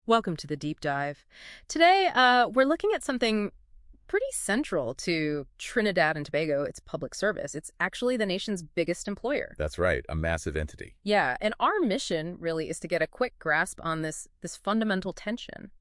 Welcome to the deep dive. Today, we're looking at something pretty central to Trinidad and Tobago, its public service. It's actually the nation's biggest employer. That's right, a massive entity. Yeah, and our mission really is to get a quick grasp on this fundamental tension,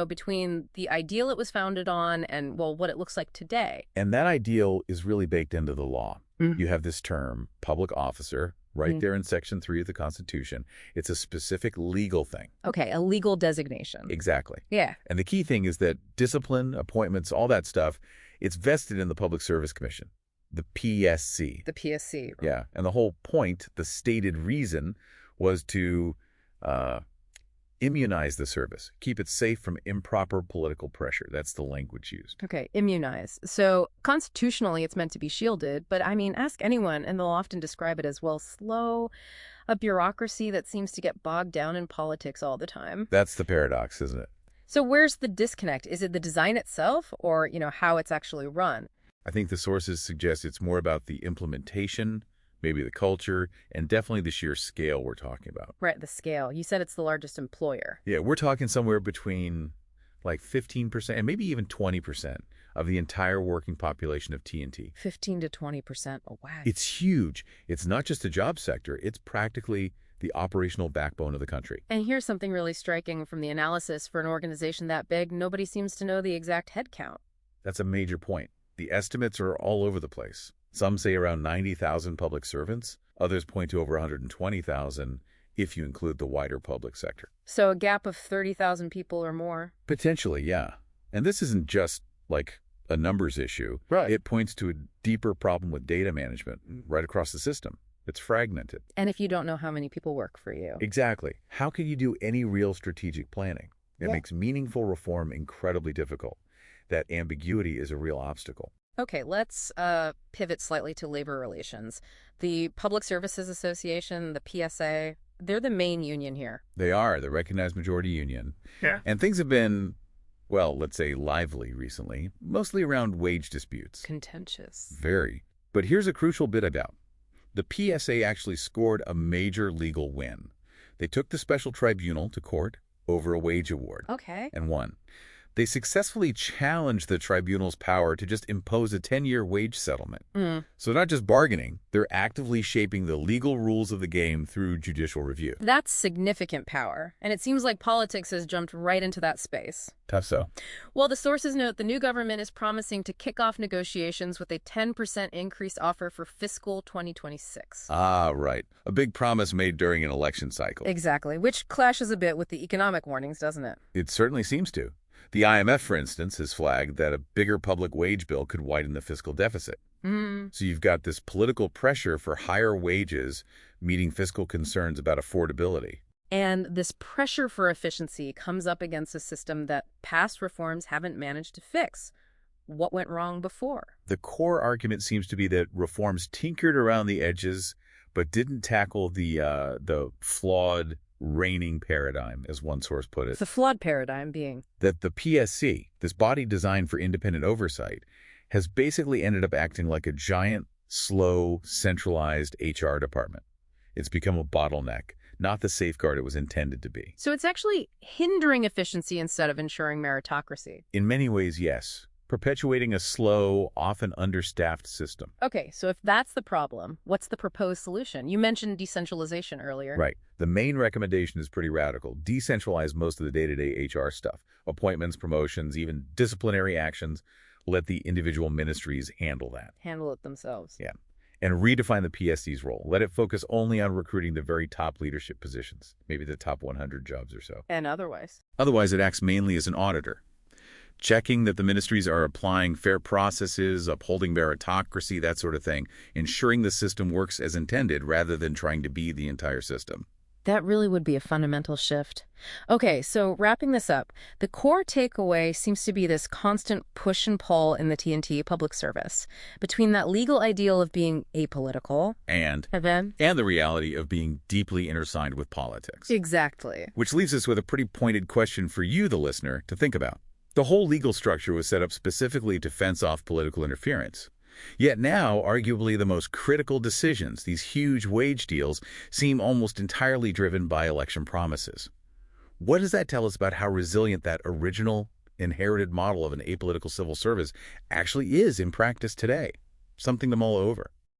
between the ideal it was founded on and, well, what it looks like today. And that ideal is really baked into the law. Mm. You have this term, public officer, right there in Section 3 of the Constitution. It's a specific legal thing. Okay, a legal designation. Exactly. Yeah. And the key thing is that discipline, appointments, all that stuff, it's vested in the Public Service Commission, the PSC. The PSC. Yeah, and the whole point, the stated reason, was to immunize the service, keep it safe from improper political pressure. That's the language used. Okay, immunize. So constitutionally, it's meant to be shielded, but I mean, ask anyone, and they'll often describe it as, well, slow, a bureaucracy that seems to get bogged down in politics all the time. That's the paradox, isn't it? So where's the disconnect? Is it the design itself, or, how it's actually run? I think the sources suggest it's more about the implementation, maybe the culture, and definitely the sheer scale we're talking about. Right, the scale. You said it's the largest employer. Yeah, we're talking somewhere between like 15% and maybe even 20% of the entire working population of TNT. 15 to 20%. Oh, wow. It's huge. It's not just a job sector. It's practically the operational backbone of the country. And here's something really striking from the analysis. For an organization that big, nobody seems to know the exact head count. That's a major point. The estimates are all over the place. Some say around 90,000 public servants. Others point to over 120,000 if you include the wider public sector. So a gap of 30,000 people or more. Potentially, yeah. And this isn't just like a numbers issue. Right. It points to a deeper problem with data management right across the system. It's fragmented. And if you don't know how many people work for you. Exactly. How can you do any real strategic planning? It makes meaningful reform incredibly difficult. That ambiguity is a real obstacle. Okay, let's pivot slightly to labor relations. The Public Services Association, the PSA, they're the main union here. They are, the recognized majority union. Yeah. And things have been, well, let's say lively recently, mostly around wage disputes. Contentious. Very. But here's a crucial bit about. The PSA actually scored a major legal win. They took the special tribunal to court over a wage award. Okay. And won. They successfully challenged the tribunal's power to just impose a 10-year wage settlement. So not just bargaining, they're actively shaping the legal rules of the game through judicial review. That's significant power, and it seems like politics has jumped right into that space. Tough so. Well, the sources note the new government is promising to kick off negotiations with a 10% increase offer for fiscal 2026. Ah, right. A big promise made during an election cycle. Exactly, which clashes a bit with the economic warnings, doesn't it? It certainly seems to. The IMF, for instance, has flagged that a bigger public wage bill could widen the fiscal deficit. So you've got this political pressure for higher wages meeting fiscal concerns about affordability. And this pressure for efficiency comes up against a system that past reforms haven't managed to fix. What went wrong before? The core argument seems to be that reforms tinkered around the edges but didn't tackle the flawed reigning paradigm, as one source put it. The flawed paradigm being? That the PSC, this body designed for independent oversight, has basically ended up acting like a giant, slow, centralized HR department. It's become a bottleneck, not the safeguard it was intended to be. So it's actually hindering efficiency instead of ensuring meritocracy. In many ways, yes. Perpetuating a slow, often understaffed system. Okay, so if that's the problem, what's the proposed solution? You mentioned decentralization earlier. Right. The main recommendation is pretty radical. Decentralize most of the day-to-day HR stuff. Appointments, promotions, even disciplinary actions. Let the individual ministries handle that. Handle it themselves. Yeah. And redefine the PSC's role. Let it focus only on recruiting the very top leadership positions, maybe the top 100 jobs or so. And otherwise? Otherwise, it acts mainly as an auditor. Checking that the ministries are applying fair processes, upholding meritocracy, that sort of thing, ensuring the system works as intended rather than trying to be the entire system. That really would be a fundamental shift. Okay, so wrapping this up, the core takeaway seems to be this constant push and pull in the TNT public service between that legal ideal of being apolitical and the reality of being deeply intertwined with politics. Exactly. Which leaves us with a pretty pointed question for you, the listener, to think about. The whole legal structure was set up specifically to fence off political interference. Yet now, arguably the most critical decisions, these huge wage deals, seem almost entirely driven by election promises. What does that tell us about how resilient that original inherited model of an apolitical civil service actually is in practice today? Something to mull over.